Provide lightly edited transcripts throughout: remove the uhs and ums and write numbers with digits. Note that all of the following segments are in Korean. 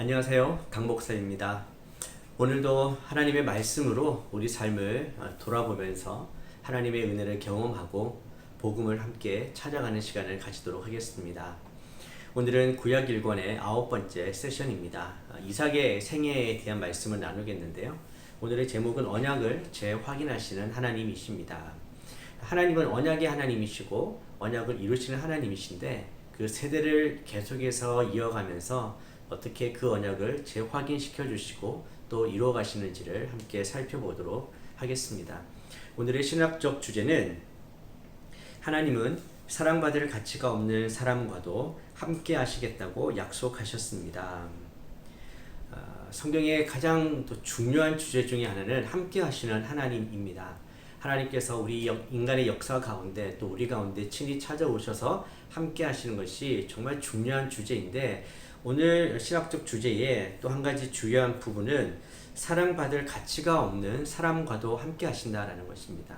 안녕하세요. 강 목사입니다. 오늘도 하나님의 말씀으로 우리 삶을 돌아보면서 하나님의 은혜를 경험하고 복음을 함께 찾아가는 시간을 가지도록 하겠습니다. 오늘은 구약 1권의 9번째 세션입니다. 이삭의 생애에 대한 말씀을 나누겠는데요. 오늘의 제목은 언약을 재확인하시는 하나님이십니다. 하나님은 언약의 하나님이시고 언약을 이루시는 하나님이신데 그 세대를 계속해서 이어가면서 어떻게 그 언약을 재확인시켜 주시고 또 이루어 가시는지를 함께 살펴보도록 하겠습니다. 오늘의 신학적 주제는 하나님은 사랑받을 가치가 없는 사람과도 함께 하시겠다고 약속하셨습니다. 성경의 가장 또 중요한 주제 중에 하나는 함께 하시는 하나님입니다. 하나님께서 우리 인간의 역사 가운데 또 우리 가운데 친히 찾아오셔서 함께 하시는 것이 정말 중요한 주제인데 오늘 신학적 주제의 또 한 가지 중요한 부분은 사랑받을 가치가 없는 사람과도 함께 하신다라는 것입니다.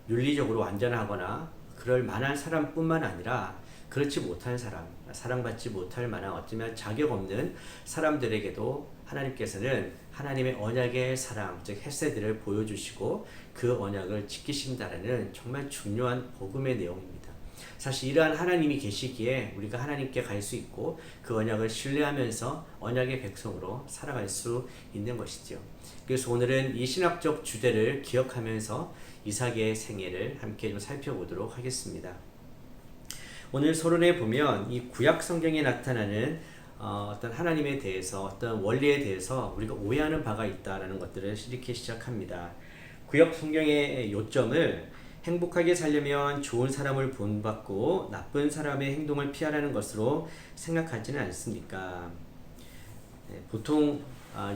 윤리적으로 완전하거나 그럴 만한 사람뿐만 아니라 그렇지 못한 사람, 사랑받지 못할 만한 어쩌면 자격 없는 사람들에게도 하나님께서는 하나님의 언약의 사랑, 즉 헤세드를 보여주시고 그 언약을 지키신다라는 정말 중요한 복음의 내용입니다. 사실 이러한 하나님이 계시기에 우리가 하나님께 갈 수 있고 그 언약을 신뢰하면서 언약의 백성으로 살아갈 수 있는 것이죠. 그래서 오늘은 이 신학적 주제를 기억하면서 이삭의 생애를 함께 좀 살펴보도록 하겠습니다. 오늘 서론에 보면 이 구약 성경에 나타나는 어떤 하나님에 대해서 어떤 원리에 대해서 우리가 오해하는 바가 있다라는 것들을 이렇게 시작합니다. 구약 성경의 요점을 행복하게 살려면 좋은 사람을 본받고 나쁜 사람의 행동을 피하라는 것으로 생각하지는 않습니까? 보통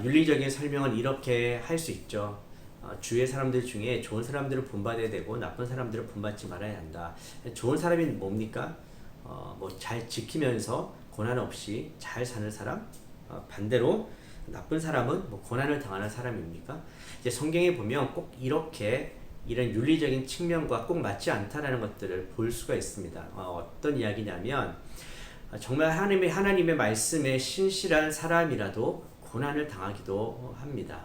윤리적인 설명은 이렇게 할 수 있죠. 주위의 사람들 중에 좋은 사람들을 본받아야 되고 나쁜 사람들을 본받지 말아야 한다. 좋은 사람이 뭡니까? 잘 지키면서 고난 없이 잘 사는 사람? 반대로 나쁜 사람은 고난을 당하는 사람입니까? 이제 성경에 보면 꼭 이렇게 이런 윤리적인 측면과 꼭 맞지 않다라는 것들을 볼 수가 있습니다. 어떤 이야기냐면 정말 하나님의 말씀에 신실한 사람이라도 고난을 당하기도 합니다.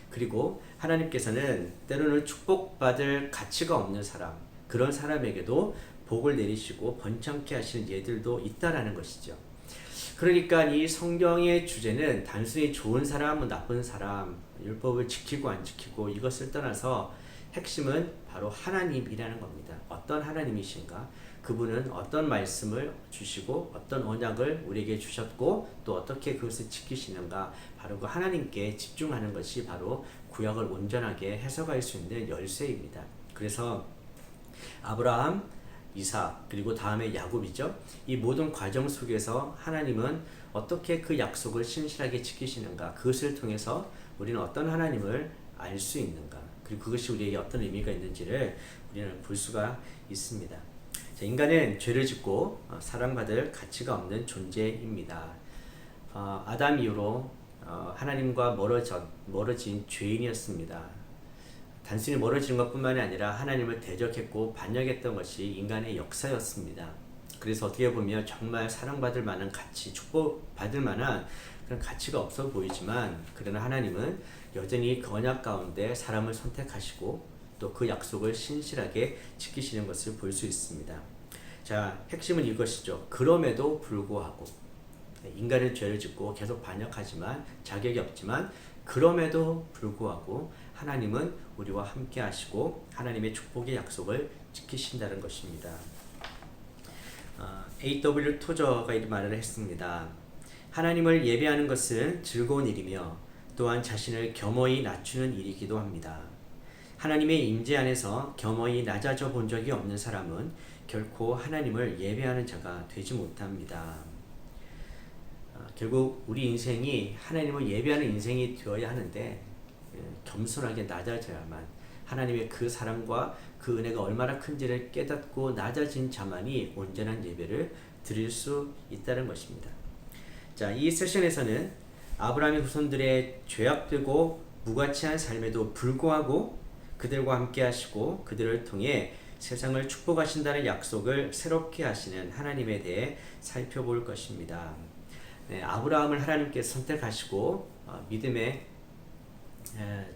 그리고 하나님께서는 때로는 축복받을 가치가 없는 사람, 그런 사람에게도 복을 내리시고 번창케 하시는 예들도 있다라는 것이죠. 그러니까 이 성경의 주제는 단순히 좋은 사람, 나쁜 사람, 율법을 지키고 안 지키고 이것을 떠나서 핵심은 바로 하나님이라는 겁니다. 어떤 하나님이신가? 그분은 어떤 말씀을 주시고 어떤 언약을 우리에게 주셨고 또 어떻게 그것을 지키시는가? 바로 그 하나님께 집중하는 것이 바로 구약을 온전하게 해석할 수 있는 열쇠입니다. 그래서 아브라함, 이삭 그리고 다음에 야곱이죠. 이 모든 과정 속에서 하나님은 어떻게 그 약속을 신실하게 지키시는가? 그것을 통해서 우리는 어떤 하나님을 알 수 있는가? 그리고 그것이 우리에게 어떤 의미가 있는지를 우리는 볼 수가 있습니다. 자, 인간은 죄를 짓고 사랑받을 가치가 없는 존재입니다. 아담 이후로 하나님과 멀어진 죄인이었습니다. 단순히 멀어지는 것뿐만이 아니라 하나님을 대적했고 반역했던 것이 인간의 역사였습니다. 그래서 어떻게 보면 정말 사랑받을 만한 가치, 축복받을 만한 그런 가치가 없어 보이지만 그러나 하나님은 여전히 그 언약 가운데 사람을 선택하시고 또 그 약속을 신실하게 지키시는 것을 볼 수 있습니다. 자, 핵심은 이것이죠. 그럼에도 불구하고 인간은 죄를 짓고 계속 반역하지만 자격이 없지만 그럼에도 불구하고 하나님은 우리와 함께 하시고 하나님의 축복의 약속을 지키신다는 것입니다. A.W. 토저가 이 말을 했습니다. 하나님을 예배하는 것은 즐거운 일이며 또한 자신을 겸허히 낮추는 일이기도 합니다. 하나님의 임재 안에서 겸허히 낮아져 본 적이 없는 사람은 결코 하나님을 예배하는 자가 되지 못합니다. 결국 우리 인생이 하나님을 예배하는 인생이 되어야 하는데 겸손하게 낮아져야만 하나님의 그 사랑과 그 은혜가 얼마나 큰지를 깨닫고 낮아진 자만이 온전한 예배를 드릴 수 있다는 것입니다. 자, 이 세션에서는 아브라함의 후손들의 죄악되고 무가치한 삶에도 불구하고 그들과 함께 하시고 그들을 통해 세상을 축복하신다는 약속을 새롭게 하시는 하나님에 대해 살펴볼 것입니다. 아브라함을 하나님께서 선택하시고 믿음의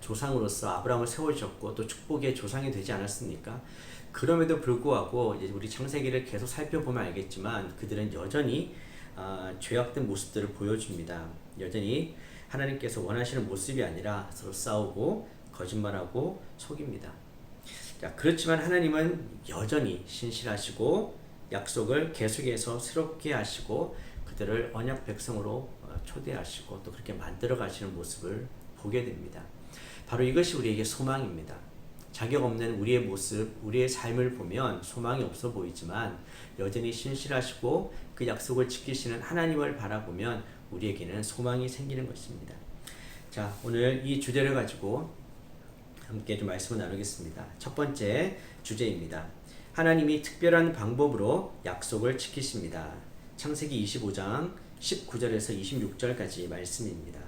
조상으로서 아브라함을 세워주셨고 또 축복의 조상이 되지 않았습니까? 그럼에도 불구하고 이제 우리 창세기를 계속 살펴보면 알겠지만 그들은 여전히 죄악된 모습들을 보여줍니다. 여전히 하나님께서 원하시는 모습이 아니라 서로 싸우고 거짓말하고 속입니다. 자, 그렇지만 하나님은 여전히 신실하시고 약속을 계속해서 새롭게 하시고 그들을 언약 백성으로 초대하시고 또 그렇게 만들어 가시는 모습을 보게 됩니다. 바로 이것이 우리에게 소망입니다. 자격 없는 우리의 모습, 우리의 삶을 보면 소망이 없어 보이지만 여전히 신실하시고 그 약속을 지키시는 하나님을 바라보면 우리에게는 소망이 생기는 것입니다. 자, 오늘 이 주제를 가지고 함께 좀 말씀을 나누겠습니다. 첫 번째 주제입니다. 하나님이 특별한 방법으로 약속을 지키십니다. 창세기 25장 19절에서 26절까지 말씀입니다.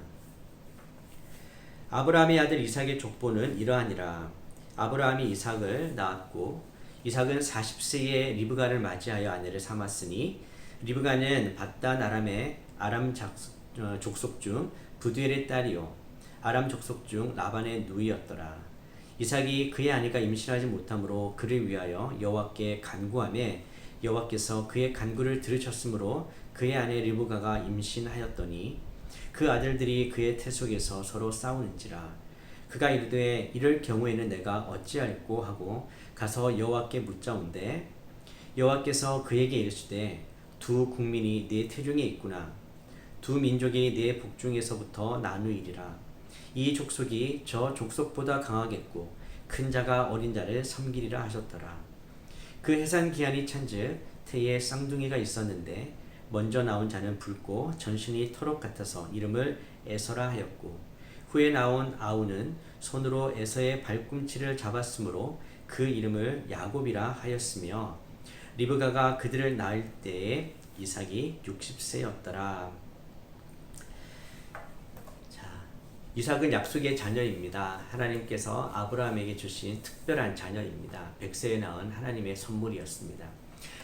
아브라함의 아들 이삭의 족보는 이러하니라. 아브라함이 이삭을 낳았고 이삭은 40세에 리브가를 맞이하여 아내를 삼았으니 리브가는 밧단 아람의 아람 족속 중 부두엘의 딸이요 아람 족속 중 라반의 누이였더라. 이삭이 그의 아내가 임신하지 못하므로 그를 위하여 여호와께 간구하매 여호와께서 그의 간구를 들으셨으므로 그의 아내 리브가가 임신하였더니 그 아들들이 그의 태 속에서 서로 싸우는지라. 그가 이르되 이럴 경우에는 내가 어찌할꼬 하고 가서 여호와께 묻자온대 여호와께서 그에게 이르시되 두 국민이 네 태중에 있구나. 두 민족이 네 복중에서부터 나누이리라. 이 족속이 저 족속보다 강하겠고 큰 자가 어린 자를 섬기리라 하셨더라. 그 해산 기한이 찬즉 태에 쌍둥이가 있었는데 먼저 나온 자는 붉고 전신이 터록 같아서 이름을 에서라 하였고 후에 나온 아우는 손으로 에서의 발꿈치를 잡았으므로 그 이름을 야곱이라 하였으며 리브가가 그들을 낳을 때에 이삭이 60세였더라. 이삭은 약속의 자녀입니다. 하나님께서 아브라함에게 주신 특별한 자녀입니다. 100세에 낳은 하나님의 선물이었습니다.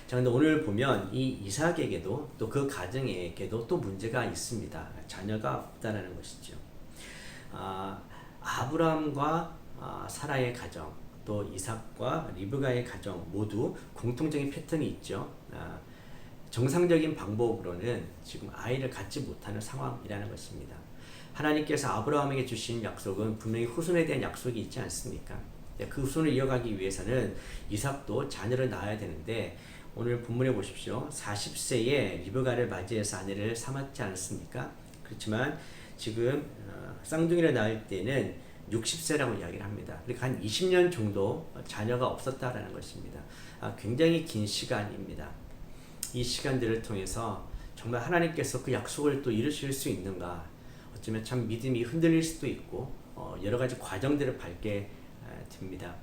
자, 근데 오늘 보면 이 이삭에게도 또 그 가정에게도 또 문제가 있습니다. 자녀가 없다라는 것이죠. 아브라함과 사라의 가정, 또 이삭과 리브가의 가정 모두 공통적인 패턴이 있죠. 정상적인 방법으로는 지금 아이를 갖지 못하는 상황이라는 것입니다. 하나님께서 아브라함에게 주신 약속은 분명히 후손에 대한 약속이 있지 않습니까? 그 후손을 이어가기 위해서는 이삭도 자녀를 낳아야 되는데 오늘 본문에 보십시오. 40세에 리브가를 맞이해서 아내를 삼았지 않았습니까? 그렇지만 지금 쌍둥이를 낳을 때는 60세라고 이야기를 합니다. 그러니까 한 20년 정도 자녀가 없었다라는 것입니다. 굉장히 긴 시간입니다. 이 시간들을 통해서 정말 하나님께서 그 약속을 또 이루실 수 있는가? 어쩌면 참 믿음이 흔들릴 수도 있고 여러 가지 과정들을 밟게 됩니다.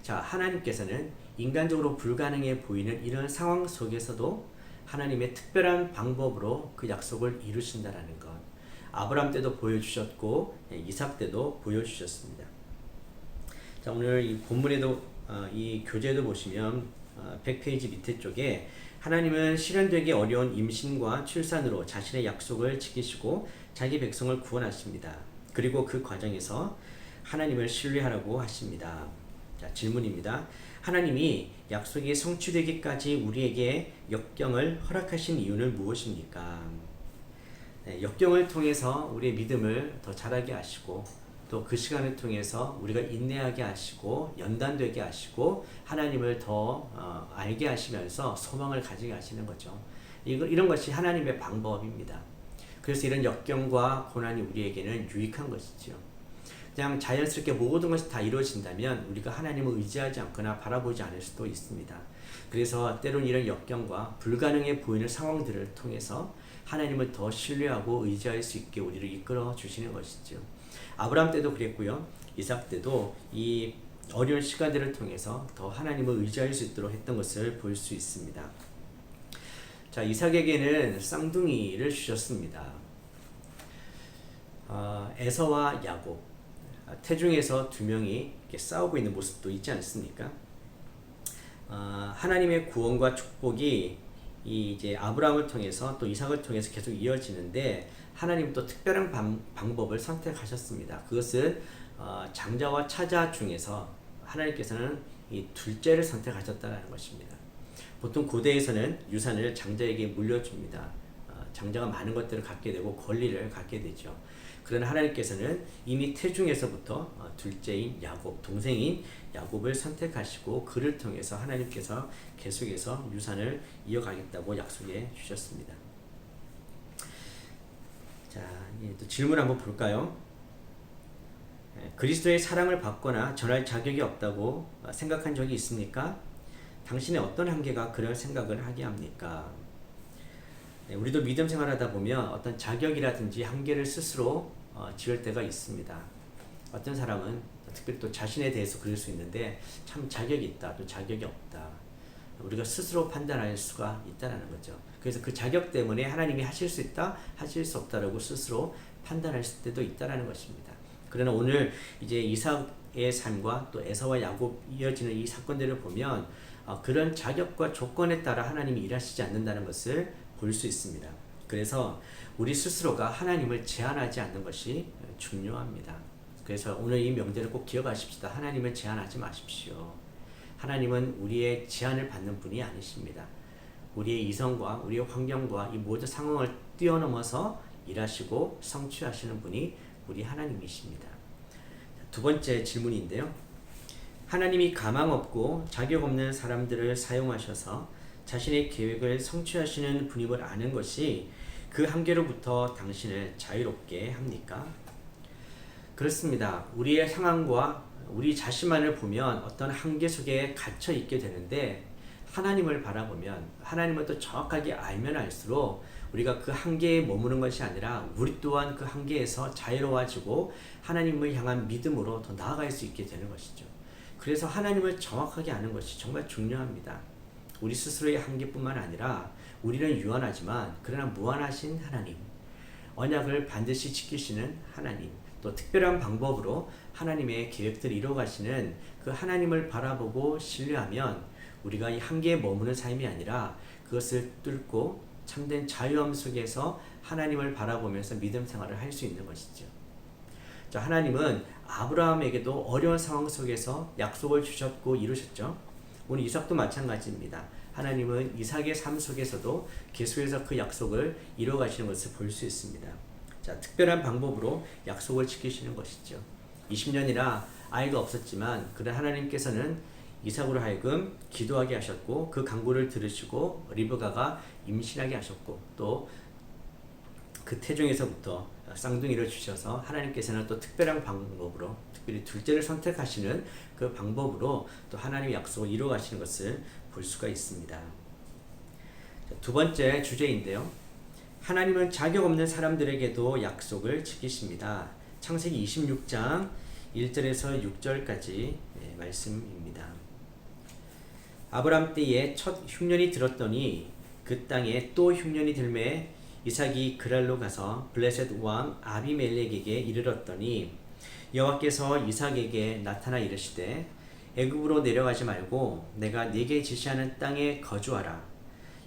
자, 하나님께서는 인간적으로 불가능해 보이는 이런 상황 속에서도 하나님의 특별한 방법으로 그 약속을 이루신다라는 것. 아브라함 때도 보여주셨고 이삭 때도 보여주셨습니다. 자, 오늘 이 본문에도 이 교재도 보시면 100페이지 밑에 쪽에 하나님은 실현되기 어려운 임신과 출산으로 자신의 약속을 지키시고 자기 백성을 구원하십니다. 그리고 그 과정에서 하나님을 신뢰하라고 하십니다. 자, 질문입니다. 하나님이 약속이 성취되기까지 우리에게 역경을 허락하신 이유는 무엇입니까? 역경을 통해서 우리의 믿음을 더 자라게 하시고 또 그 시간을 통해서 우리가 인내하게 하시고 연단되게 하시고 하나님을 더 알게 하시면서 소망을 가지게 하시는 거죠. 이런 것이 하나님의 방법입니다. 그래서 이런 역경과 고난이 우리에게는 유익한 것이죠. 그냥 자연스럽게 모든 것이 다 이루어진다면 우리가 하나님을 의지하지 않거나 바라보지 않을 수도 있습니다. 그래서 때론 이런 역경과 불가능해 보이는 상황들을 통해서 하나님을 더 신뢰하고 의지할 수 있게 우리를 이끌어 주시는 것이죠. 아브라함 때도 그랬고요. 이삭 때도 이 어려운 시간들을 통해서 더 하나님을 의지할 수 있도록 했던 것을 볼 수 있습니다. 자, 이삭에게는 쌍둥이를 주셨습니다. 에서와 야곱, 태중에서 두 명이 이렇게 싸우고 있는 모습도 있지 않습니까? 하나님의 구원과 축복이 이 이제 아브라함을 통해서 또 이삭을 통해서 계속 이어지는데 하나님 또 특별한 방법을 선택하셨습니다. 그것은 장자와 차자 중에서 하나님께서는 이 둘째를 선택하셨다는 것입니다. 보통 고대에서는 유산을 장자에게 물려줍니다. 장자가 많은 것들을 갖게 되고 권리를 갖게 되죠. 그러나 하나님께서는 이미 태중에서부터 둘째인 야곱, 동생인 야곱을 선택하시고 그를 통해서 하나님께서 계속해서 유산을 이어가겠다고 약속해 주셨습니다. 자, 또 질문 한번 볼까요? 그리스도의 사랑을 받거나 전할 자격이 없다고 생각한 적이 있습니까? 당신의 어떤 한계가 그런 생각을 하게 합니까? 우리도 믿음 생활하다 보면 어떤 자격이라든지 한계를 스스로 지을 때가 있습니다. 어떤 사람은 특별히 또 자신에 대해서 그럴 수 있는데 참 자격이 있다, 또 자격이 없다. 우리가 스스로 판단할 수가 있다는 거죠. 그래서 그 자격 때문에 하나님이 하실 수 있다, 하실 수 없다라고 스스로 판단할 때도 있다는 것입니다. 그러나 오늘 이제 이삭의 삶과 또 에사와 야곱 이어지는 이 사건들을 보면 그런 자격과 조건에 따라 하나님이 일하시지 않는다는 것을 볼 수 있습니다. 그래서 우리 스스로가 하나님을 제한하지 않는 것이 중요합니다. 그래서 오늘 이 명제를 꼭 기억하십시다. 하나님을 제한하지 마십시오. 하나님은 우리의 제한을 받는 분이 아니십니다. 우리의 이성과 우리의 환경과 이 모든 상황을 뛰어넘어서 일하시고 성취하시는 분이 우리 하나님이십니다. 두 번째 질문인데요. 하나님이 가망 없고 자격 없는 사람들을 사용하셔서 자신의 계획을 성취하시는 분임을 아는 것이 그 한계로부터 당신을 자유롭게 합니까? 그렇습니다. 우리의 상황과 우리 자신만을 보면 어떤 한계 속에 갇혀 있게 되는데 하나님을 바라보면 하나님을 또 정확하게 알면 알수록 우리가 그 한계에 머무는 것이 아니라 우리 또한 그 한계에서 자유로워지고 하나님을 향한 믿음으로 더 나아갈 수 있게 되는 것이죠. 그래서 하나님을 정확하게 아는 것이 정말 중요합니다. 우리 스스로의 한계뿐만 아니라 우리는 유한하지만 그러나 무한하신 하나님, 언약을 반드시 지키시는 하나님, 또 특별한 방법으로 하나님의 계획들을 이루어가시는 그 하나님을 바라보고 신뢰하면 우리가 이 한계에 머무는 삶이 아니라 그것을 뚫고 참된 자유함 속에서 하나님을 바라보면서 믿음 생활을 할 수 있는 것이죠. 자, 하나님은 아브라함에게도 어려운 상황 속에서 약속을 주셨고 이루셨죠. 오늘 이삭도 마찬가지입니다. 하나님은 이삭의 삶 속에서도 계속해서 그 약속을 이루어가시는 것을 볼 수 있습니다. 자, 특별한 방법으로 약속을 지키시는 것이죠. 20년이나 아이가 없었지만 그런 하나님께서는 이삭으로 하여금 기도하게 하셨고 그 간구를 들으시고 리브가가 임신하게 하셨고 또 그 태중에서부터 쌍둥이를 주셔서 하나님께서는 또 특별한 방법으로 특별히 둘째를 선택하시는 그 방법으로 또 하나님의 약속을 이루어 가시는 것을 볼 수가 있습니다. 두 번째 주제인데요. 하나님은 자격 없는 사람들에게도 약속을 지키십니다. 창세기 26장 1절에서 6절까지 말씀입니다. 아브람 때에 첫 흉년이 들었더니 그 땅에 또 흉년이 들매 이삭이 그랄로 가서 블레셋 왕 아비멜렉에게 이르렀더니 여호와께서 이삭에게 나타나 이르시되 애굽으로 내려가지 말고 내가 네게 지시하는 땅에 거주하라.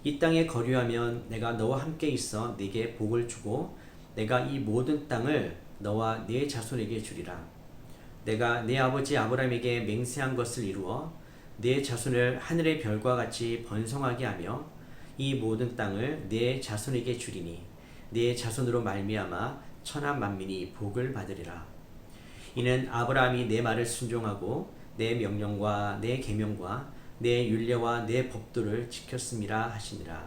이 땅에 거류하면 내가 너와 함께 있어 네게 복을 주고 내가 이 모든 땅을 너와 네 자손에게 주리라. 내가 네 아버지 아브라함에게 맹세한 것을 이루어 네 자손을 하늘의 별과 같이 번성하게 하며 이 모든 땅을 네 자손에게 주리니 네 자손으로 말미암아 천하 만민이 복을 받으리라. 이는 아브라함이 내 말을 순종하고 내 명령과 내 계명과 내 율례와 내 법도를 지켰음이라 하시니라.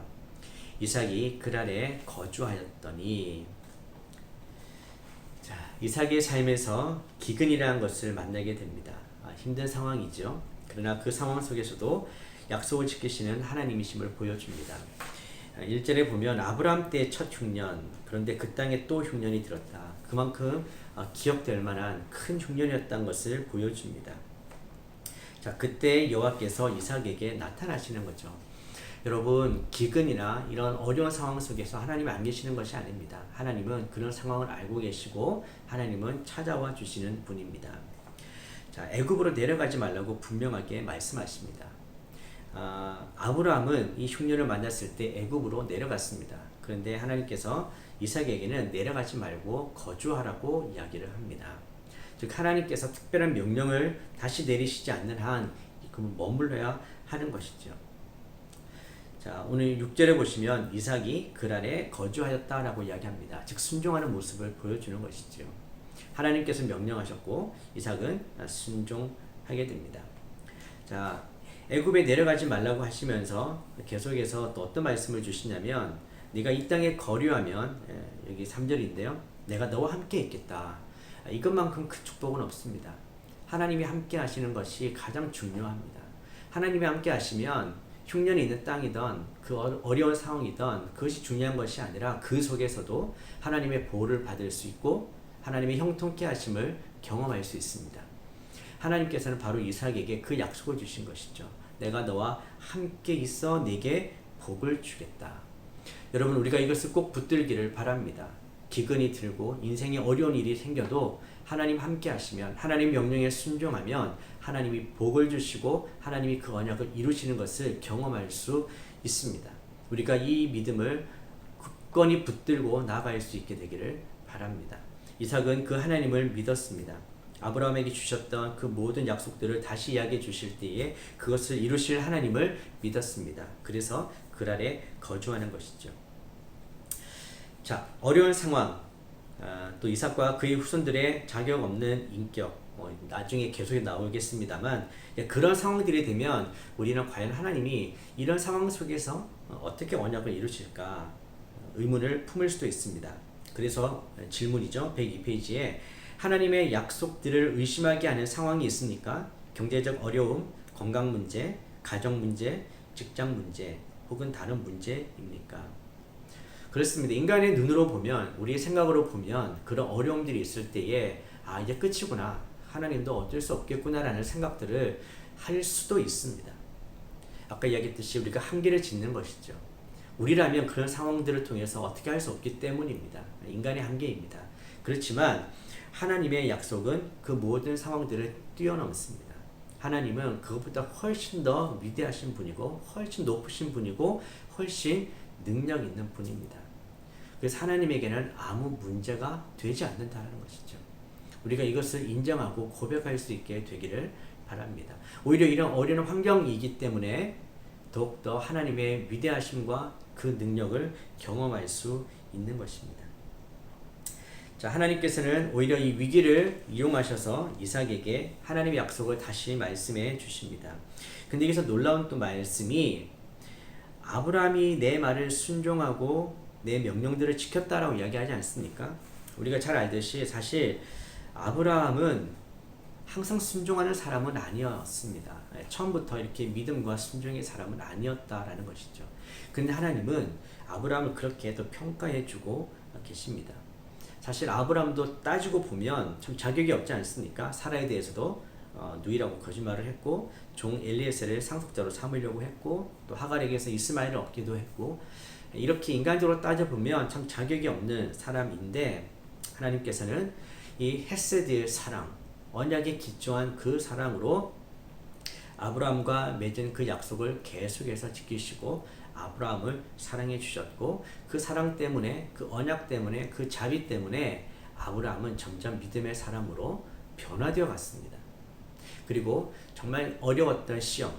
이삭이 그랄에 거주하였더니. 자, 이삭의 삶에서 기근이라는 것을 만나게 됩니다. 힘든 상황이죠. 그러나 그 상황 속에서도 약속을 지키시는 하나님이심을 보여줍니다. 1절에 보면 아브라함 때 첫 흉년, 그런데 그 땅에 또 흉년이 들었다. 그만큼 기억될 만한 큰 흉년이었다는 것을 보여줍니다. 자, 그때 여호와께서 이삭에게 나타나시는 거죠. 여러분, 기근이나 이런 어려운 상황 속에서 하나님이 안 계시는 것이 아닙니다. 하나님은 그런 상황을 알고 계시고 하나님은 찾아와 주시는 분입니다. 자, 애굽으로 내려가지 말라고 분명하게 말씀하십니다. 아브라함은 이 흉년을 만났을 때 애굽으로 내려갔습니다. 그런데 하나님께서 이삭에게는 내려가지 말고 거주하라고 이야기를 합니다. 즉 하나님께서 특별한 명령을 다시 내리시지 않는 한 머물러야 하는 것이죠. 자, 오늘 6절에 보시면 이삭이 그랄에 거주하였다라고 이야기합니다. 즉 순종하는 모습을 보여주는 것이죠. 하나님께서 명령하셨고 이삭은 순종하게 됩니다. 자, 애굽에 내려가지 말라고 하시면서 계속해서 또 어떤 말씀을 주시냐면 네가 이 땅에 거류하면 여기 3절인데요. 내가 너와 함께 있겠다. 이것만큼 큰 축복은 없습니다. 하나님이 함께 하시는 것이 가장 중요합니다. 하나님이 함께 하시면 흉년이 있는 땅이든 그 어려운 상황이든 그것이 중요한 것이 아니라 그 속에서도 하나님의 보호를 받을 수 있고 하나님의 형통케 하심을 경험할 수 있습니다. 하나님께서는 바로 이삭에게 그 약속을 주신 것이죠. 내가 너와 함께 있어 네게 복을 주겠다. 여러분 우리가 이것을 꼭 붙들기를 바랍니다. 기근이 들고 인생에 어려운 일이 생겨도 하나님 함께 하시면 하나님 명령에 순종하면 하나님이 복을 주시고 하나님이 그 언약을 이루시는 것을 경험할 수 있습니다. 우리가 이 믿음을 굳건히 붙들고 나아갈 수 있게 되기를 바랍니다. 이삭은 그 하나님을 믿었습니다. 아브라함에게 주셨던 그 모든 약속들을 다시 이야기해 주실 때에 그것을 이루실 하나님을 믿었습니다. 그래서 그랄에 거주하는 것이죠. 자, 어려운 상황, 또 이삭과 그의 후손들의 자격 없는 인격, 나중에 계속 나오겠습니다만 그런 상황들이 되면 우리는 과연 하나님이 이런 상황 속에서 어떻게 언약을 이루실까 의문을 품을 수도 있습니다. 그래서 질문이죠. 102페이지에 하나님의 약속들을 의심하게 하는 상황이 있습니까? 경제적 어려움, 건강 문제, 가정 문제, 직장 문제 혹은 다른 문제입니까? 그렇습니다. 인간의 눈으로 보면 우리의 생각으로 보면 그런 어려움들이 있을 때에 이제 끝이구나. 하나님도 어쩔 수 없겠구나라는 생각들을 할 수도 있습니다. 아까 이야기했듯이 우리가 한계를 짓는 것이죠. 우리라면 그런 상황들을 통해서 어떻게 할 수 없기 때문입니다. 인간의 한계입니다. 그렇지만 하나님의 약속은 그 모든 상황들을 뛰어넘습니다. 하나님은 그것보다 훨씬 더 위대하신 분이고 훨씬 높으신 분이고 훨씬 능력 있는 분입니다. 그래서 하나님에게는 아무 문제가 되지 않는다는 것이죠. 우리가 이것을 인정하고 고백할 수 있게 되기를 바랍니다. 오히려 이런 어려운 환경이기 때문에 더욱더 하나님의 위대하심과 그 능력을 경험할 수 있는 것입니다. 자, 하나님께서는 오히려 이 위기를 이용하셔서 이삭에게 하나님의 약속을 다시 말씀해 주십니다. 근데 여기서 놀라운 또 말씀이 아브라함이 내 말을 순종하고 내 명령들을 지켰다라고 이야기하지 않습니까? 우리가 잘 알듯이 사실 아브라함은 항상 순종하는 사람은 아니었습니다. 처음부터 이렇게 믿음과 순종의 사람은 아니었다라는 것이죠. 근데 하나님은 아브라함을 그렇게 또 평가해주고 계십니다. 사실 아브라함도 따지고 보면 참 자격이 없지 않습니까? 사라에 대해서도 누이라고 거짓말을 했고 종 엘리에셀을 상속자로 삼으려고 했고 또 하갈에게서 이스마엘을 얻기도 했고 이렇게 인간적으로 따져보면 참 자격이 없는 사람인데 하나님께서는 이 헤세드의 사랑, 언약에 기초한 그 사랑으로 아브라함과 맺은 그 약속을 계속해서 지키시고 아브라함을 사랑해 주셨고 그 사랑 때문에 그 언약 때문에 그 자비 때문에 아브라함은 점점 믿음의 사람으로 변화되어 갔습니다. 그리고 정말 어려웠던 시험,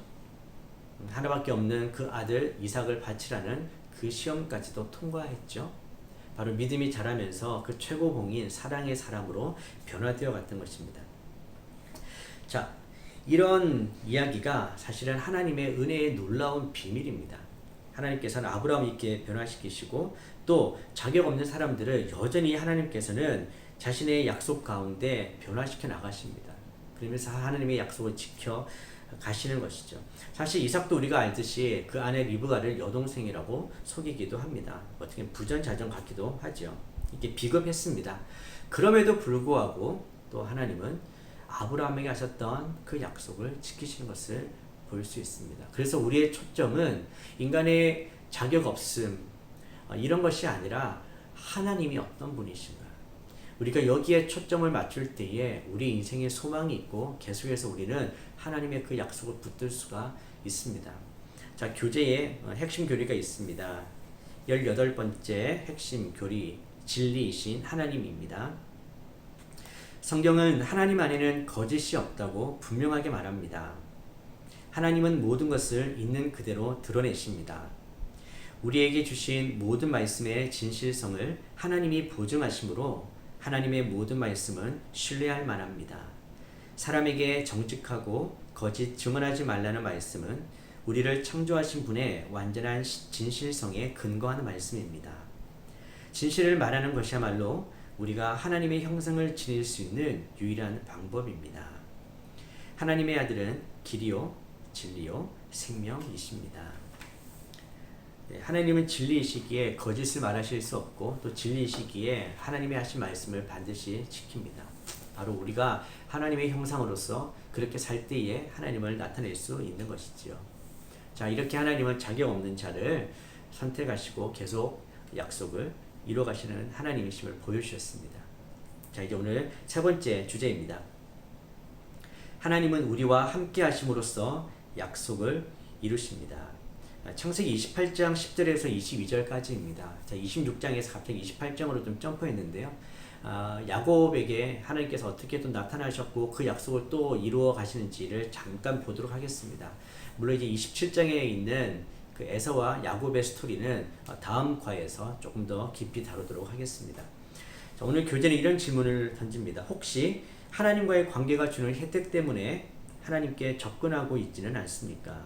하나밖에 없는 그 아들 이삭을 바치라는 그 시험까지도 통과했죠. 바로 믿음이 자라면서 그 최고봉인 사랑의 사람으로 변화되어 갔던 것입니다. 자, 이런 이야기가 사실은 하나님의 은혜의 놀라운 비밀입니다. 하나님께서는 아브라함을 이렇게 변화시키시고 또 자격 없는 사람들을 여전히 하나님께서는 자신의 약속 가운데 변화시켜 나가십니다. 그러면서 하나님의 약속을 지켜 가시는 것이죠. 사실 이삭도 우리가 알듯이 그 아내 리브가를 여동생이라고 속이기도 합니다. 어떻게 부전자전 같기도 하죠. 이게 비겁했습니다. 그럼에도 불구하고 또 하나님은 아브라함에게 하셨던 그 약속을 지키시는 것을 볼 수 있습니다. 그래서 우리의 초점은 인간의 자격 없음 이런 것이 아니라 하나님이 어떤 분이신가. 우리가 여기에 초점을 맞출 때에 우리 인생에 소망이 있고 계속해서 우리는 하나님의 그 약속을 붙들 수가 있습니다. 자, 교재에 핵심 교리가 있습니다. 18번째 핵심 교리, 진리이신 하나님입니다. 성경은 하나님 안에는 거짓이 없다고 분명하게 말합니다. 하나님은 모든 것을 있는 그대로 드러내십니다. 우리에게 주신 모든 말씀의 진실성을 하나님이 보증하시므로 하나님의 모든 말씀은 신뢰할 만합니다. 사람에게 정직하고 거짓 증언하지 말라는 말씀은 우리를 창조하신 분의 완전한 진실성에 근거하는 말씀입니다. 진실을 말하는 것이야말로 우리가 하나님의 형상을 지닐 수 있는 유일한 방법입니다. 하나님의 아들은 길이요, 진리요, 생명이십니다. 하나님은 진리이시기에 거짓을 말하실 수 없고 또 진리이시기에 하나님의 하신 말씀을 반드시 지킵니다. 바로 우리가 하나님의 형상으로서 그렇게 살 때에 하나님을 나타낼 수 있는 것이지요. 자, 이렇게 하나님은 자격 없는 자를 선택하시고 계속 약속을 이루어가시는 하나님이심을 보여주셨습니다. 자, 이제 오늘 세 번째 주제입니다. 하나님은 우리와 함께 하심으로써 약속을 이루십니다. 창세기 28장 10절에서 22절까지입니다. 자, 26장에서 갑자기 28장으로 좀 점프했는데요. 야곱에게 하나님께서 어떻게 또 나타나셨고 그 약속을 또 이루어 가시는지를 잠깐 보도록 하겠습니다. 물론 이제 27장에 있는 그 에서와 야곱의 스토리는 다음 과에서 조금 더 깊이 다루도록 하겠습니다. 자, 오늘 교재는 이런 질문을 던집니다. 혹시 하나님과의 관계가 주는 혜택 때문에 하나님께 접근하고 있지는 않습니까?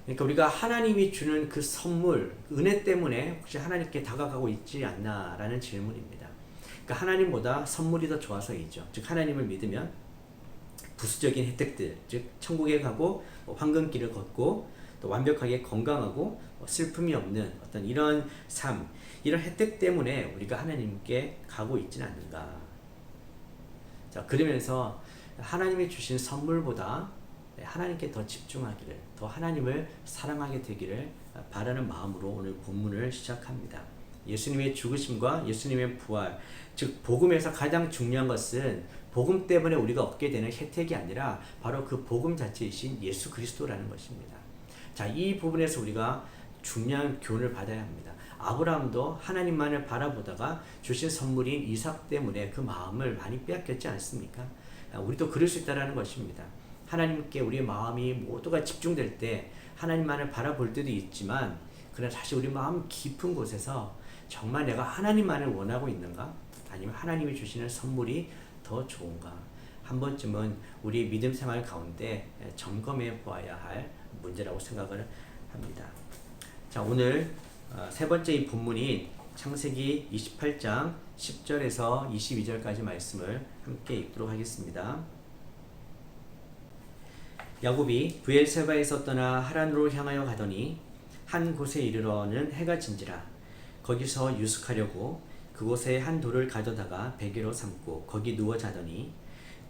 그러니까 우리가 하나님이 주는 그 선물, 은혜 때문에 혹시 하나님께 다가가고 있지 않나라는 질문입니다. 그러니까 하나님보다 선물이 더 좋아서이죠. 즉 하나님을 믿으면 부수적인 혜택들, 즉 천국에 가고 황금길을 걷고 또 완벽하게 건강하고 슬픔이 없는 어떤 이런 삶, 이런 혜택 때문에 우리가 하나님께 가고 있지는 않는가. 자, 그러면서 하나님이 주신 선물보다 하나님께 더 집중하기를, 더 하나님을 사랑하게 되기를 바라는 마음으로 오늘 본문을 시작합니다. 예수님의 죽으심과 예수님의 부활, 즉 복음에서 가장 중요한 것은 복음 때문에 우리가 얻게 되는 혜택이 아니라 바로 그 복음 자체이신 예수 그리스도라는 것입니다. 자, 이 부분에서 우리가 중요한 교훈을 받아야 합니다. 아브라함도 하나님만을 바라보다가 주신 선물인 이삭 때문에 그 마음을 많이 빼앗겼지 않습니까? 우리도 그럴 수 있다는 것입니다. 하나님께 우리의 마음이 모두가 집중될 때 하나님만을 바라볼 때도 있지만 그러나 사실 우리 마음 깊은 곳에서 정말 내가 하나님만을 원하고 있는가? 아니면 하나님이 주시는 선물이 더 좋은가? 한 번쯤은 우리 믿음 생활 가운데 점검해 보아야 할 문제라고 생각을 합니다. 자, 오늘 세 번째 이 본문인 창세기 28장 10절에서 22절까지 말씀을 함께 읽도록 하겠습니다. 야곱이 브엘세바에서 떠나 하란으로 향하여 가더니 한 곳에 이르러는 해가 진지라. 거기서 유숙하려고 그곳에 한 돌을 가져다가 베개로 삼고 거기 누워 자더니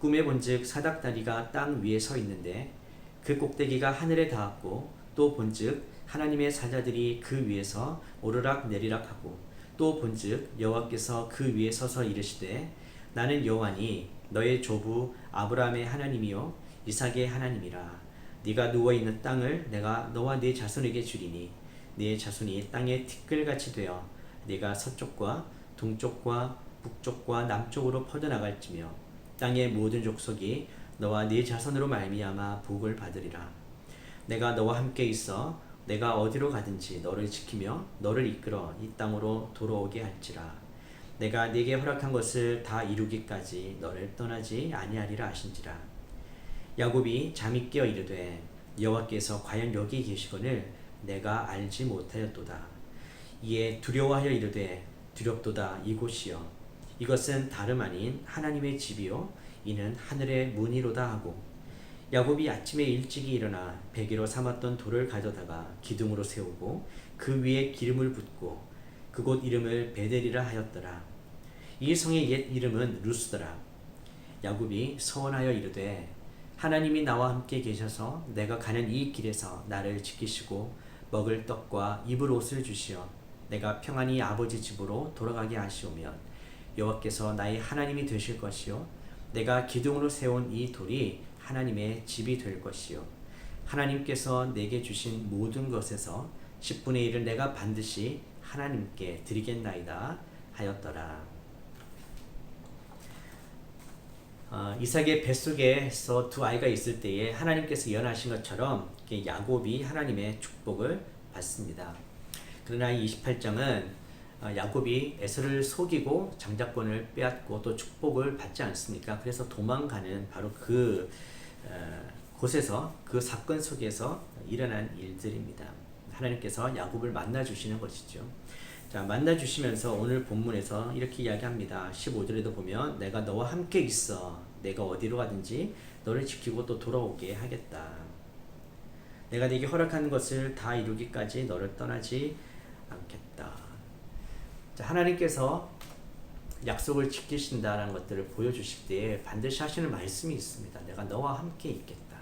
꿈에 본즉 사닥다리가 땅 위에 서 있는데 그 꼭대기가 하늘에 닿았고 또 본즉 하나님의 사자들이 그 위에서 오르락 내리락 하고 또 본즉 여호와께서 그 위에 서서 이르시되 나는 여호와니 너의 조부 아브라함의 하나님이요 이삭의 하나님이라. 네가 누워있는 땅을 내가 너와 네 자손에게 주리니 네 자손이 땅의 티끌같이 되어 네가 서쪽과 동쪽과 북쪽과 남쪽으로 퍼져나갈지며 땅의 모든 족속이 너와 네 자손으로 말미암아 복을 받으리라. 내가 너와 함께 있어 내가 어디로 가든지 너를 지키며 너를 이끌어 이 땅으로 돌아오게 할지라. 내가 네게 허락한 것을 다 이루기까지 너를 떠나지 아니하리라 하신지라. 야곱이 잠이 깨어 이르되 여호와께서 과연 여기 계시거늘 내가 알지 못하였도다. 이에 두려워하여 이르되 두렵도다 이곳이여 이것은 다름 아닌 하나님의 집이요 이는 하늘의 문이로다 하고 야곱이 아침에 일찍이 일어나 베개로 삼았던 돌을 가져다가 기둥으로 세우고 그 위에 기름을 붓고 그곳 이름을 베델이라 하였더라. 이 성의 옛 이름은 루스더라. 야곱이 서원하여 이르되 하나님이 나와 함께 계셔서 내가 가는 이 길에서 나를 지키시고 먹을 떡과 입을 옷을 주시어 내가 평안히 아버지 집으로 돌아가게 하시오면 여호와께서 나의 하나님이 되실 것이요 내가 기둥으로 세운 이 돌이 하나님의 집이 될 것이요 하나님께서 내게 주신 모든 것에서 10분의 1을 내가 반드시 하나님께 드리겠나이다 하였더라. 이삭의 뱃속에서 두 아이가 있을 때에 하나님께서 예언하신 것처럼 야곱이 하나님의 축복을 받습니다. 그러나 28장은 야곱이 에서를 속이고 장자권을 빼앗고 또 축복을 받지 않습니까? 그래서 도망가는 바로 그 곳에서 그 사건 속에서 일어난 일들입니다. 하나님께서 야곱을 만나 주시는 것이죠. 자, 만나 주시면서 오늘 본문에서 이렇게 이야기합니다. 15절에도 보면 내가 너와 함께 있어. 내가 어디로 가든지 너를 지키고 또 돌아오게 하겠다. 내가 네게 허락한 것을 다 이루기까지 너를 떠나지 않겠다. 자, 하나님께서 약속을 지키신다라는 것들을 보여주실 때 반드시 하시는 말씀이 있습니다. 내가 너와 함께 있겠다.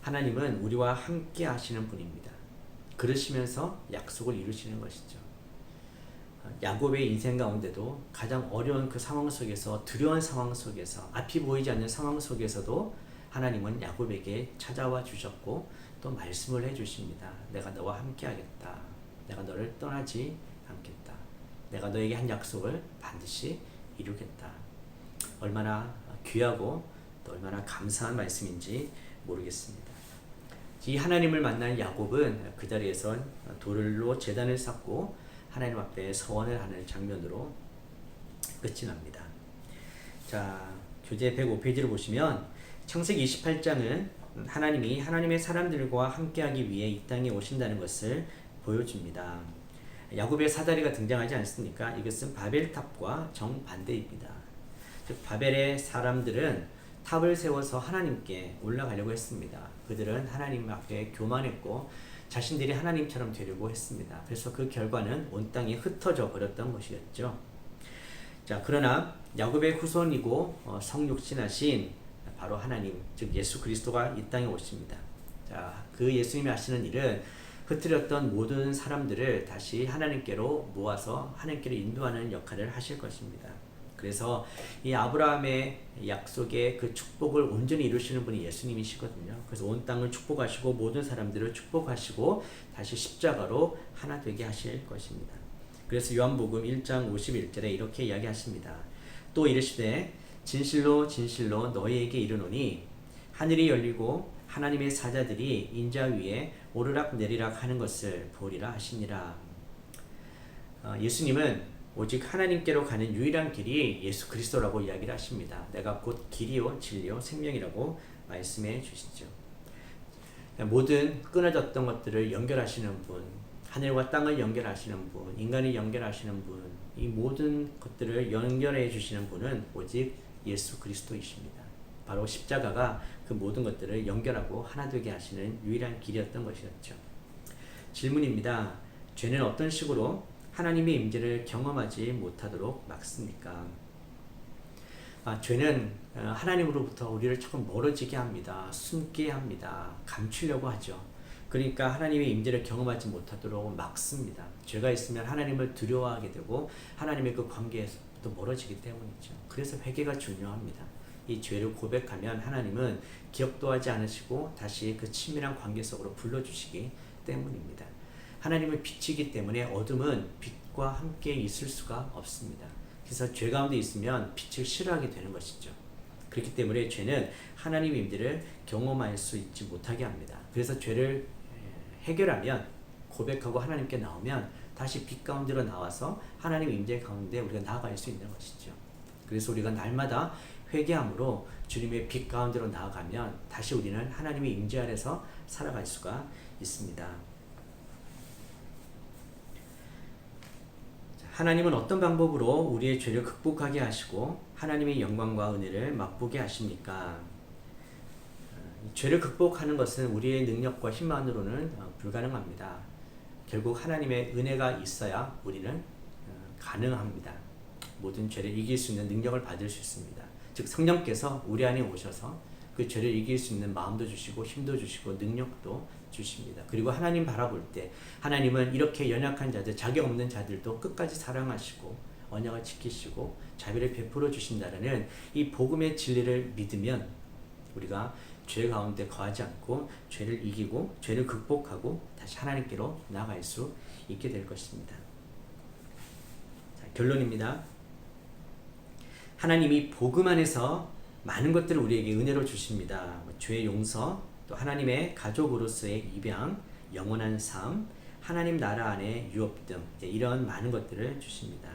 하나님은 우리와 함께 하시는 분입니다. 그러시면서 약속을 이루시는 것이죠. 야곱의 인생 가운데도 가장 어려운 그 상황 속에서, 두려운 상황 속에서, 앞이 보이지 않는 상황 속에서도 하나님은 야곱에게 찾아와 주셨고 또 말씀을 해주십니다. 내가 너와 함께 하겠다. 내가 너를 떠나지 않겠다. 내가 너에게 한 약속을 반드시 이루겠다. 얼마나 귀하고 또 얼마나 감사한 말씀인지 모르겠습니다. 이 하나님을 만난 야곱은 그 자리에서 돌로 제단을 쌓고 하나님 앞에 서원을 하는 장면으로 끝이 납니다. 자, 교재 105페이지를 보시면 창세기 28장은 하나님이 하나님의 사람들과 함께하기 위해 이 땅에 오신다는 것을 보여줍니다. 야곱의 사다리가 등장하지 않습니까? 이것은 바벨탑과 정반대입니다. 즉 바벨의 사람들은 탑을 세워서 하나님께 올라가려고 했습니다. 그들은 하나님 앞에 교만했고 자신들이 하나님처럼 되려고 했습니다. 그래서 그 결과는 온 땅이 흩어져 버렸던 것이었죠. 자, 그러나 야곱의 후손이고 성육신하신 바로 하나님, 즉 예수 그리스도가 이 땅에 오십니다. 자, 그 예수님이 하시는 일은 흩어졌던 모든 사람들을 다시 하나님께로 모아서 하나님께로 인도하는 역할을 하실 것입니다. 그래서 이 아브라함의 약속의 그 축복을 온전히 이루시는 분이 예수님이시거든요. 그래서 온 땅을 축복하시고 모든 사람들을 축복하시고 다시 십자가로 하나 되게 하실 것입니다. 그래서 요한복음 1장 51절에 이렇게 이야기하십니다. 또 이르시되 진실로 진실로 너희에게 이르노니 하늘이 열리고 하나님의 사자들이 인자 위에 오르락 내리락 하는 것을 보리라 하시니라. 예수님은 오직 하나님께로 가는 유일한 길이 예수 그리스도라고 이야기를 하십니다. 내가 곧 길이요 진리요 생명이라고 말씀해 주시죠. 모든 끊어졌던 것들을 연결하시는 분, 하늘과 땅을 연결하시는 분, 인간을 연결하시는 분, 이 모든 것들을 연결해 주시는 분은 오직 예수 그리스도이십니다. 바로 십자가가 그 모든 것들을 연결하고 하나 되게 하시는 유일한 길이었던 것이었죠. 질문입니다. 죄는 어떤 식으로 하나님의 임재를 경험하지 못하도록 막습니까? 죄는 하나님으로부터 우리를 자꾸 멀어지게 합니다. 숨게 합니다. 감추려고 하죠. 그러니까 하나님의 임재를 경험하지 못하도록 막습니다. 죄가 있으면 하나님을 두려워하게 되고 하나님의 그 관계에서부터 멀어지기 때문이죠. 그래서 회개가 중요합니다. 이 죄를 고백하면 하나님은 기억도 하지 않으시고 다시 그 친밀한 관계 속으로 불러주시기 때문입니다. 하나님은 빛이기 때문에 어둠은 빛과 함께 있을 수가 없습니다. 그래서 죄 가운데 있으면 빛을 싫어하게 되는 것이죠. 그렇기 때문에 죄는 하나님의 임재를 경험할 수 있지 못하게 합니다. 그래서 죄를 해결하면, 고백하고 하나님께 나오면 다시 빛 가운데로 나와서 하나님의 임재 가운데 우리가 나아갈 수 있는 것이죠. 그래서 우리가 날마다 회개함으로 주님의 빛 가운데로 나아가면 다시 우리는 하나님의 임재 아래서 살아갈 수가 있습니다. 하나님은 어떤 방법으로 우리의 죄를 극복하게 하시고 하나님의 영광과 은혜를 맛보게 하십니까? 죄를 극복하는 것은 우리의 능력과 힘만으로는 불가능합니다. 결국 하나님의 은혜가 있어야 우리는 가능합니다. 모든 죄를 이길 수 있는 능력을 받을 수 있습니다. 즉 성령께서 우리 안에 오셔서 그 죄를 이길 수 있는 마음도 주시고 힘도 주시고 능력도 주십니다. 그리고 하나님 바라볼 때 하나님은 이렇게 연약한 자들, 자격 없는 자들도 끝까지 사랑하시고 언약을 지키시고 자비를 베풀어 주신다는 이 복음의 진리를 믿으면 우리가 죄 가운데 거하지 않고 죄를 이기고 죄를 극복하고 다시 하나님께로 나아갈 수 있게 될 것입니다. 자, 결론입니다. 하나님이 복음 안에서 많은 것들을 우리에게 은혜로 주십니다. 죄의 용서, 또 하나님의 가족으로서의 입양, 영원한 삶, 하나님 나라 안의 유업 등 이런 많은 것들을 주십니다.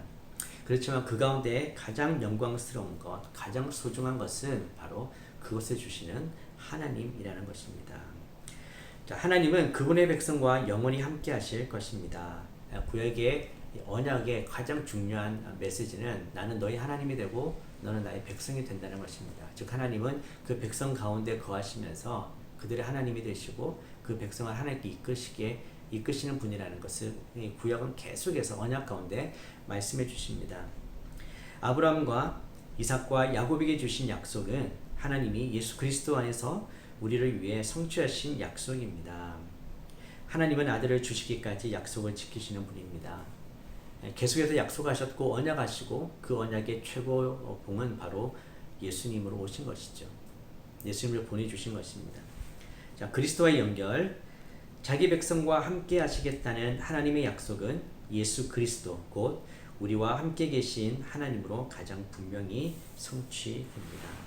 그렇지만 그 가운데 가장 영광스러운 것, 가장 소중한 것은 바로 그것을 주시는 하나님이라는 것입니다. 자, 하나님은 그분의 백성과 영원히 함께 하실 것입니다. 구약의 언약의 가장 중요한 메시지는 나는 너희 하나님이 되고 너는 나의 백성이 된다는 것입니다. 즉 하나님은 그 백성 가운데 거하시면서 그들의 하나님이 되시고 그 백성을 하나님께 이끄시는 분이라는 것을 구약은 계속해서 언약 가운데 말씀해 주십니다. 아브라함과 이삭과 야곱에게 주신 약속은 하나님이 예수 그리스도 안에서 우리를 위해 성취하신 약속입니다. 하나님은 아들을 주시기까지 약속을 지키시는 분입니다. 계속해서 약속하셨고 언약하시고 그 언약의 최고 봉은 바로 예수님으로 오신 것이죠. 예수님을 보내주신 것입니다. 자, 그리스도와의 연결, 자기 백성과 함께 하시겠다는 하나님의 약속은 예수 그리스도 곧 우리와 함께 계신 하나님으로 가장 분명히 성취됩니다.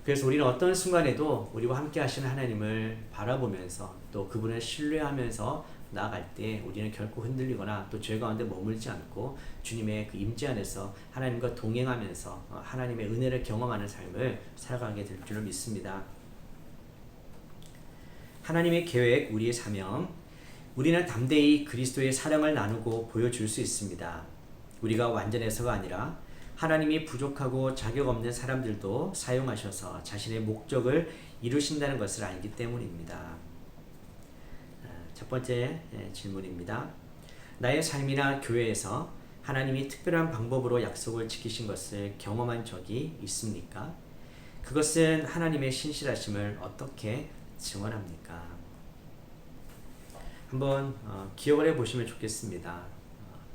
그래서 우리는 어떤 순간에도 우리와 함께 하시는 하나님을 바라보면서 또 그분을 신뢰하면서 나아갈 때 우리는 결코 흔들리거나 또 죄 가운데 머물지 않고 주님의 그 임재 안에서 하나님과 동행하면서 하나님의 은혜를 경험하는 삶을 살아가게 될 줄을 믿습니다. 하나님의 계획, 우리의 사명, 우리는 담대히 그리스도의 사랑을 나누고 보여줄 수 있습니다. 우리가 완전해서가 아니라 하나님이 부족하고 자격 없는 사람들도 사용하셔서 자신의 목적을 이루신다는 것을 알기 때문입니다. 첫 번째 질문입니다. 나의 삶이나 교회에서 하나님이 특별한 방법으로 약속을 지키신 것을 경험한 적이 있습니까? 그것은 하나님의 신실하심을 어떻게 증언합니까? 한번 기억을 해보시면 좋겠습니다.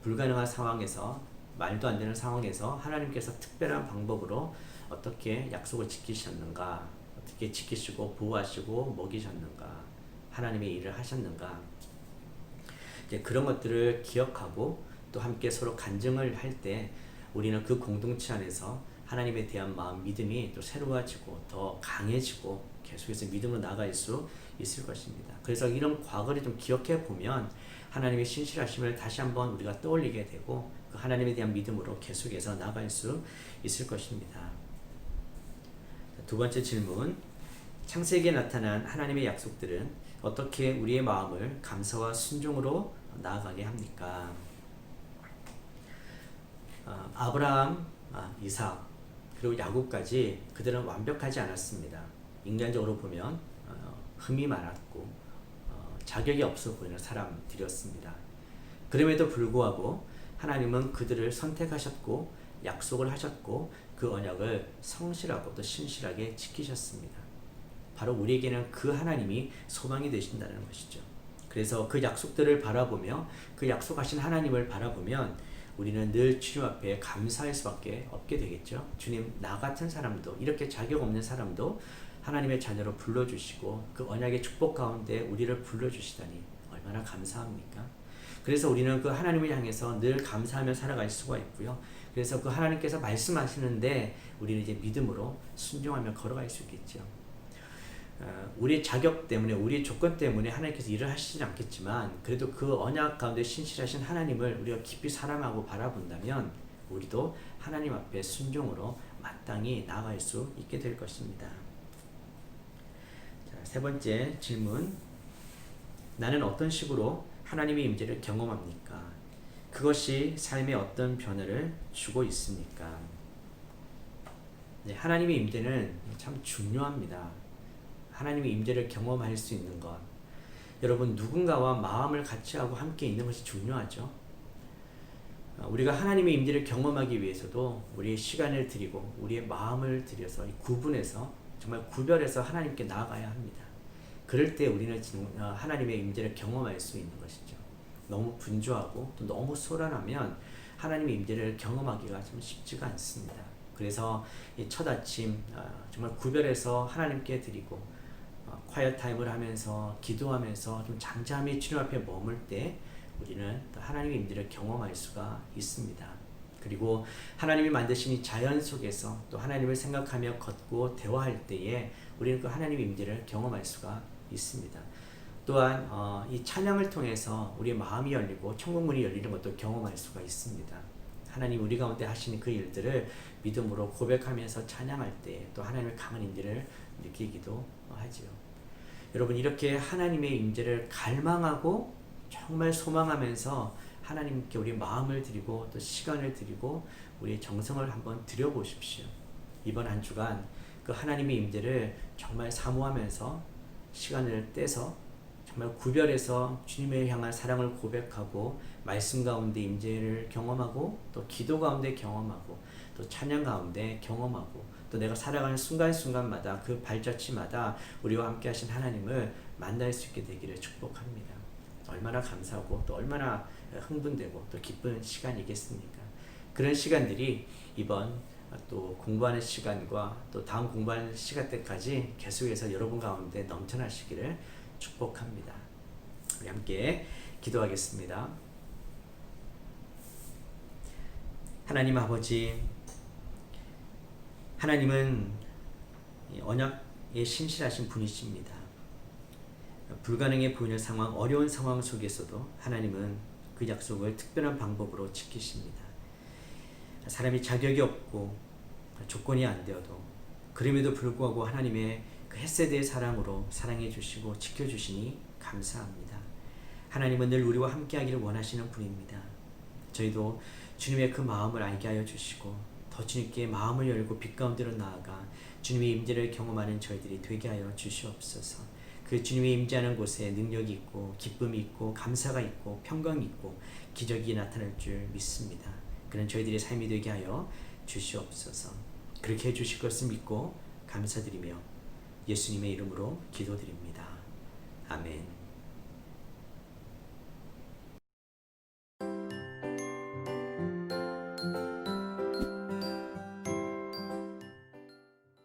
불가능한 상황에서, 말도 안 되는 상황에서 하나님께서 특별한 방법으로 어떻게 약속을 지키셨는가, 어떻게 지키시고 보호하시고 먹이셨는가, 하나님의 일을 하셨는가, 이제 그런 것들을 기억하고 또 함께 서로 간증을 할 때 우리는 그 공동체 안에서 하나님에 대한 마음, 믿음이 또 새로워지고 더 강해지고 계속해서 믿음으로 나아갈 수 있을 것입니다. 그래서 이런 과거를 좀 기억해 보면 하나님의 신실하심을 다시 한번 우리가 떠올리게 되고 그 하나님에 대한 믿음으로 계속해서 나아갈 수 있을 것입니다. 두 번째 질문, 창세기에 나타난 하나님의 약속들은 어떻게 우리의 마음을 감사와 순종으로 나아가게 합니까? 아브라함, 이삭, 그리고 야곱까지 그들은 완벽하지 않았습니다. 인간적으로 보면 흠이 많았고 자격이 없어 보이는 사람들이었습니다. 그럼에도 불구하고 하나님은 그들을 선택하셨고 약속을 하셨고 그 언약을 성실하고 또 신실하게 지키셨습니다. 바로 우리에게는 그 하나님이 소망이 되신다는 것이죠. 그래서 그 약속들을 바라보며 그 약속하신 하나님을 바라보면 우리는 늘 주님 앞에 감사할 수밖에 없게 되겠죠. 주님, 나 같은 사람도, 이렇게 자격 없는 사람도 하나님의 자녀로 불러주시고 그 언약의 축복 가운데 우리를 불러주시다니 얼마나 감사합니까? 그래서 우리는 그 하나님을 향해서 늘 감사하며 살아갈 수가 있고요. 그래서 그 하나님께서 말씀하시는데 우리는 이제 믿음으로 순종하며 걸어갈 수 있겠죠. 우리의 자격 때문에, 우리의 조건 때문에 하나님께서 일을 하시지 않겠지만 그래도 그 언약 가운데 신실하신 하나님을 우리가 깊이 사랑하고 바라본다면 우리도 하나님 앞에 순종으로 마땅히 나아갈 수 있게 될 것입니다. 자, 세 번째 질문, 나는 어떤 식으로 하나님의 임재를 경험합니까? 그것이 삶에 어떤 변화를 주고 있습니까? 네, 하나님의 임재는 참 중요합니다. 하나님의 임재를 경험할 수 있는 것, 여러분 누군가와 마음을 같이 하고 함께 있는 것이 중요하죠. 우리가 하나님의 임재를 경험하기 위해서도 우리의 시간을 드리고 우리의 마음을 들여서 구분해서 정말 구별해서 하나님께 나아가야 합니다. 그럴 때 우리는 하나님의 임재를 경험할 수 있는 것이죠. 너무 분주하고 또 너무 소란하면 하나님의 임재를 경험하기가 좀 쉽지가 않습니다. 그래서 이 첫 아침 정말 구별해서 하나님께 드리고 quiet 타임을 하면서 기도하면서 좀 잠잠히 주님 앞에 머물 때 우리는 또 하나님의 임재를 경험할 수가 있습니다. 그리고 하나님이 만드신 이 자연 속에서 또 하나님을 생각하며 걷고 대화할 때에 우리는 그 하나님의 임재를 경험할 수가 있습니다. 또한 이 찬양을 통해서 우리의 마음이 열리고 천국문이 열리는 것도 경험할 수가 있습니다. 하나님 우리 가운데 하시는 그 일들을 믿음으로 고백하면서 찬양할 때 또 하나님의 강한 임재를 느끼기도 하지요. 여러분 이렇게 하나님의 임재를 갈망하고 정말 소망하면서 하나님께 우리 마음을 드리고 또 시간을 드리고 우리의 정성을 한번 드려보십시오. 이번 한 주간 그 하나님의 임재를 정말 사모하면서 시간을 떼서 정말 구별해서 주님을 향한 사랑을 고백하고 말씀 가운데 임재를 경험하고 또 기도 가운데 경험하고 또 찬양 가운데 경험하고 또 내가 살아가는 순간순간마다 그 발자취마다 우리와 함께 하신 하나님을 만날 수 있게 되기를 축복합니다. 얼마나 감사하고 또 얼마나 흥분되고 또 기쁜 시간이겠습니까? 그런 시간들이 이번 또 공부하는 시간과 또 다음 공부하는 시간 때까지 계속해서 여러분 가운데 넘쳐나시기를 축복합니다. 우리 함께 기도하겠습니다. 하나님 아버지, 하나님은 언약에 신실하신 분이십니다. 불가능해 보이는 상황, 어려운 상황 속에서도 하나님은 그 약속을 특별한 방법으로 지키십니다. 사람이 자격이 없고 조건이 안 되어도 그럼에도 불구하고 하나님의 그 헤세드의 사랑으로 사랑해 주시고 지켜주시니 감사합니다. 하나님은 늘 우리와 함께하기를 원하시는 분입니다. 저희도 주님의 그 마음을 알게 하여 주시고 더 주님께 마음을 열고 빛 가운데로 나아가 주님의 임재를 경험하는 저희들이 되게 하여 주시옵소서. 그 주님의 임재하는 곳에 능력이 있고 기쁨이 있고 감사가 있고 평강이 있고 기적이 나타날 줄 믿습니다. 그런 저희들의 삶이 되게 하여 주시옵소서. 그렇게 해주실 것을 믿고 감사드리며 예수님의 이름으로 기도드립니다. 아멘.